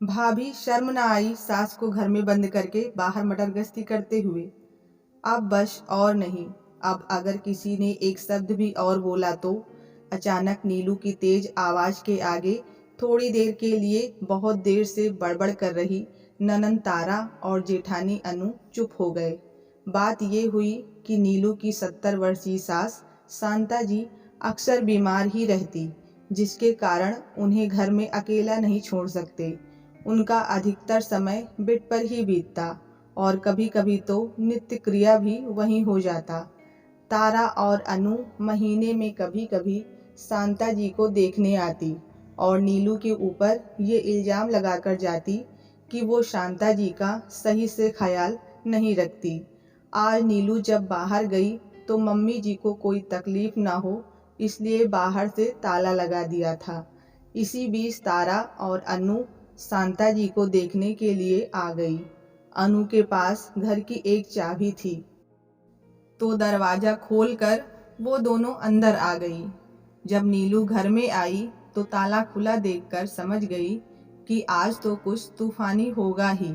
भाभी शर्म न आई सास को घर में बंद करके बाहर मटर गश्ती करते हुए। अब बस और नहीं। अब अगर किसी ने एक शब्द भी और बोला तो। अचानक नीलू की तेज आवाज के आगे थोड़ी देर के लिए बहुत देर से बड़बड़ कर रही ननंद तारा और जेठानी अनु चुप हो गए। बात ये हुई कि नीलू की 70 वर्षीय सास शांता जी अक्सर बीमार ही रहती, जिसके कारण उन्हें घर में अकेला नहीं छोड़ सकते। उनका अधिकतर समय बेड पर ही बीतता और कभी कभी तो नित्य क्रिया भी वहीं हो जाता। तारा और अनु महीने में कभी कभी शांता जी को देखने आती और नीलू के ऊपर ये इल्ज़ाम लगाकर जाती कि वो शांता जी का सही से ख्याल नहीं रखती। आज नीलू जब बाहर गई तो मम्मी जी को कोई तकलीफ ना हो, इसलिए बाहर से ताला लगा दिया था। इसी बीच तारा और अनु शांता जी को देखने के लिए आ गई। अनु के पास घर की एक चाबी थी, तो दरवाजा खोलकर वो दोनों अंदर आ गई। जब नीलू घर में आई तो ताला खुला देखकर समझ गई कि आज तो कुछ तूफानी होगा ही।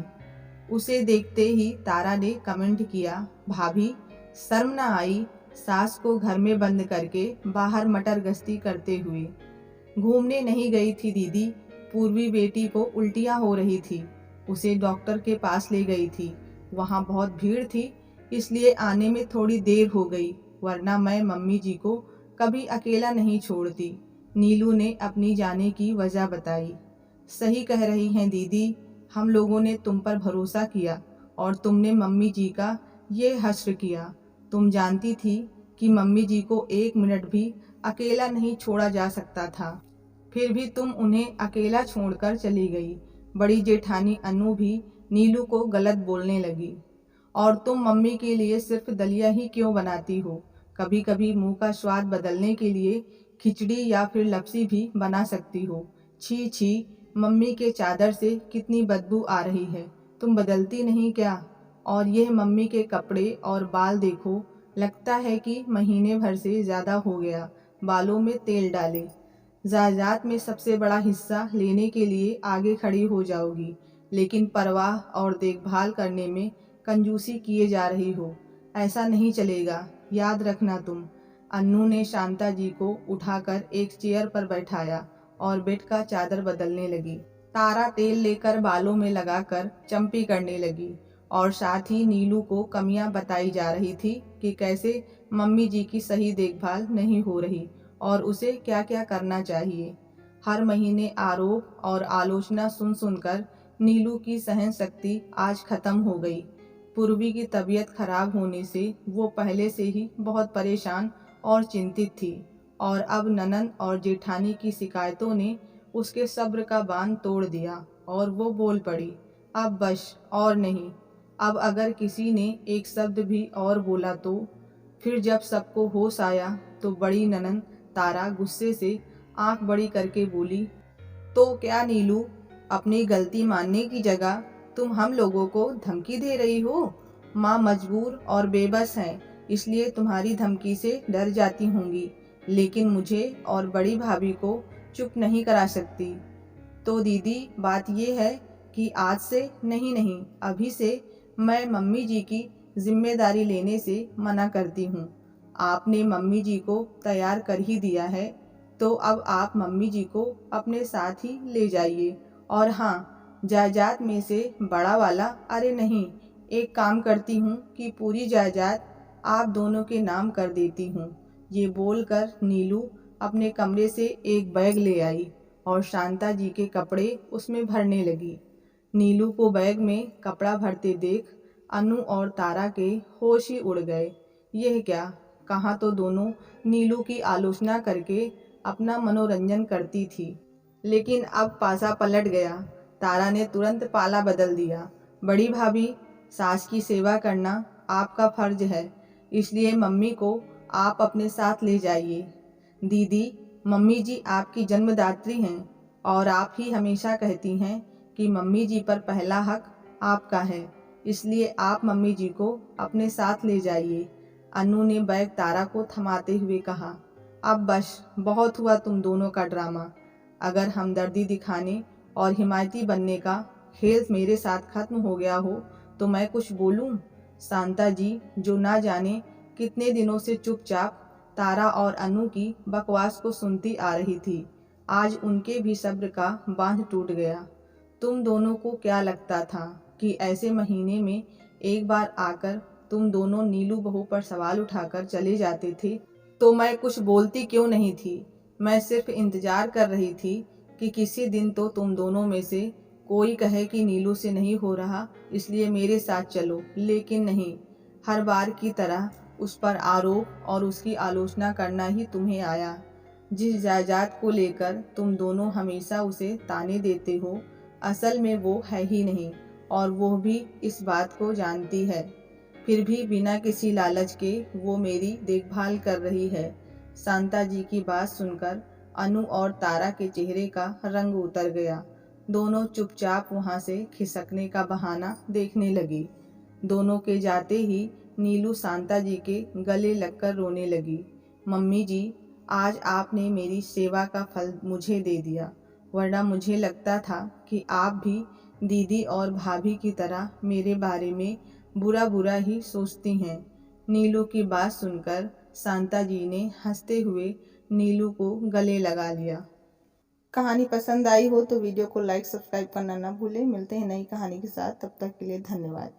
उसे देखते ही तारा ने कमेंट किया, भाभी शर्म न आई सास को घर में बंद करके बाहर मटर गश्ती करते हुए। घूमने नहीं गई थी दीदी, पूर्वी बेटी को उल्टियाँ हो रही थी, उसे डॉक्टर के पास ले गई थी। वहाँ बहुत भीड़ थी, इसलिए आने में थोड़ी देर हो गई, वरना मैं मम्मी जी को कभी अकेला नहीं छोड़ती। नीलू ने अपनी जाने की वजह बताई। सही कह रही हैं दीदी, हम लोगों ने तुम पर भरोसा किया और तुमने मम्मी जी का ये हश्र किया। तुम जानती थी कि मम्मी जी को 1 मिनट भी अकेला नहीं छोड़ा जा सकता था, फिर भी तुम उन्हें अकेला छोड़कर चली गई। बड़ी जेठानी अनु भी नीलू को गलत बोलने लगी। और तुम मम्मी के लिए सिर्फ दलिया ही क्यों बनाती हो? कभी कभी मुंह का स्वाद बदलने के लिए खिचड़ी या फिर लपसी भी बना सकती हो। छी छी, मम्मी के चादर से कितनी बदबू आ रही है, तुम बदलती नहीं क्या? और यह मम्मी के कपड़े और बाल देखो, लगता है कि महीने भर से ज़्यादा हो गया बालों में तेल डाले। जायदाद में सबसे बड़ा हिस्सा लेने के लिए आगे खड़ी हो जाओगी, लेकिन परवाह और देखभाल करने में कंजूसी किए जा रही हो। ऐसा नहीं चलेगा, याद रखना तुम। अन्नू ने शांता जी को उठाकर एक चेयर पर बैठाया और बेड का चादर बदलने लगी। तारा तेल लेकर बालों में लगाकर चंपी करने लगी और साथ ही नीलू को कमियां बताई जा रही थी कि कैसे मम्मी जी की सही देखभाल नहीं हो रही और उसे क्या क्या करना चाहिए। हर महीने आरोप और आलोचना सुन सुनकर नीलू की सहन शक्ति आज खत्म हो गई। पूर्वी की तबीयत खराब होने से वो पहले से ही बहुत परेशान और चिंतित थी, और अब ननंद और जेठानी की शिकायतों ने उसके सब्र का बांध तोड़ दिया और वो बोल पड़ी, अब बस और नहीं। अब अगर किसी ने एक शब्द भी और बोला तो। फिर जब सबको होश आया तो बड़ी ननंद तारा गुस्से से आंख बड़ी करके बोली, तो क्या नीलू, अपनी गलती मानने की जगह तुम हम लोगों को धमकी दे रही हो? माँ मजबूर और बेबस हैं, इसलिए तुम्हारी धमकी से डर जाती होंगी, लेकिन मुझे और बड़ी भाभी को चुप नहीं करा सकती। तो दीदी बात ये है कि आज से नहीं नहीं, अभी से मैं मम्मी जी की जिम्मेदारी लेने से मना करती हूँ। आपने मम्मी जी को तैयार कर ही दिया है, तो अब आप मम्मी जी को अपने साथ ही ले जाइए। और हाँ, जायदाद में से बड़ा वाला, अरे नहीं, एक काम करती हूँ कि पूरी जायदाद आप दोनों के नाम कर देती हूँ। ये बोलकर नीलू अपने कमरे से एक बैग ले आई और शांता जी के कपड़े उसमें भरने लगी। नीलू को बैग में कपड़ा भरते देख अनु और तारा के होश ही उड़ गए। यह क्या, कहाँ तो दोनों नीलू की आलोचना करके अपना मनोरंजन करती थी, लेकिन अब पासा पलट गया। तारा ने तुरंत पाला बदल दिया। बड़ी भाभी, सास की सेवा करना आपका फर्ज है, इसलिए मम्मी को आप अपने साथ ले जाइए। दीदी, मम्मी जी आपकी जन्मदात्री हैं और आप ही हमेशा कहती हैं कि मम्मी जी पर पहला हक आपका है, इसलिए आप मम्मी जी को अपने साथ ले जाइए। अनु ने बैग तारा को थमाते हुए कहा, अब बस बहुत हुआ तुम दोनों का ड्रामा। अगर हमदर्दी दिखाने और हिमायती बनने का खेल मेरे साथ खत्म हो गया हो तो मैं कुछ बोलूं? शांता जी जो ना जाने कितने दिनों से चुपचाप तारा और अनु की बकवास को सुनती आ रही थी, आज उनके भी सब्र का बांध टूट गया। तुम दोनों को क्या लगता था कि ऐसे महीने में एक बार आकर तुम दोनों नीलू बहू पर सवाल उठाकर चले जाते थे? तो मैं कुछ बोलती क्यों नहीं थी? मैं सिर्फ इंतजार कर रही थी कि किसी दिन तो तुम दोनों में से कोई कहे कि नीलू से नहीं हो रहा, इसलिए मेरे साथ चलो। लेकिन नहीं, हर बार की तरह उस पर आरोप और उसकी आलोचना करना ही तुम्हें आया। जिस जायदाद को लेकर तुम दोनों हमेशा उसे ताने देते हो, असल में वो है ही नहीं, और वो भी इस बात को जानती है। फिर भी बिना किसी लालच के वो मेरी देखभाल कर रही है। शांता जी की बात सुनकर अनु और तारा के चेहरे का रंग उतर गया। दोनों चुपचाप वहां से खिसकने का बहाना देखने लगी। दोनों के जाते ही नीलू शांता जी के गले लगकर रोने लगी। मम्मी जी, आज आपने मेरी सेवा का फल मुझे दे दिया, वरना मुझे लगता था कि आप भी दीदी और भाभी की तरह मेरे बारे में बुरा बुरा ही सोचती हैं। नीलू की बात सुनकर शांता जी ने हंसते हुए नीलू को गले लगा लिया। कहानी पसंद आई हो तो वीडियो को लाइक सब्सक्राइब करना ना भूलें। मिलते हैं नई कहानी के साथ, तब तक के लिए धन्यवाद।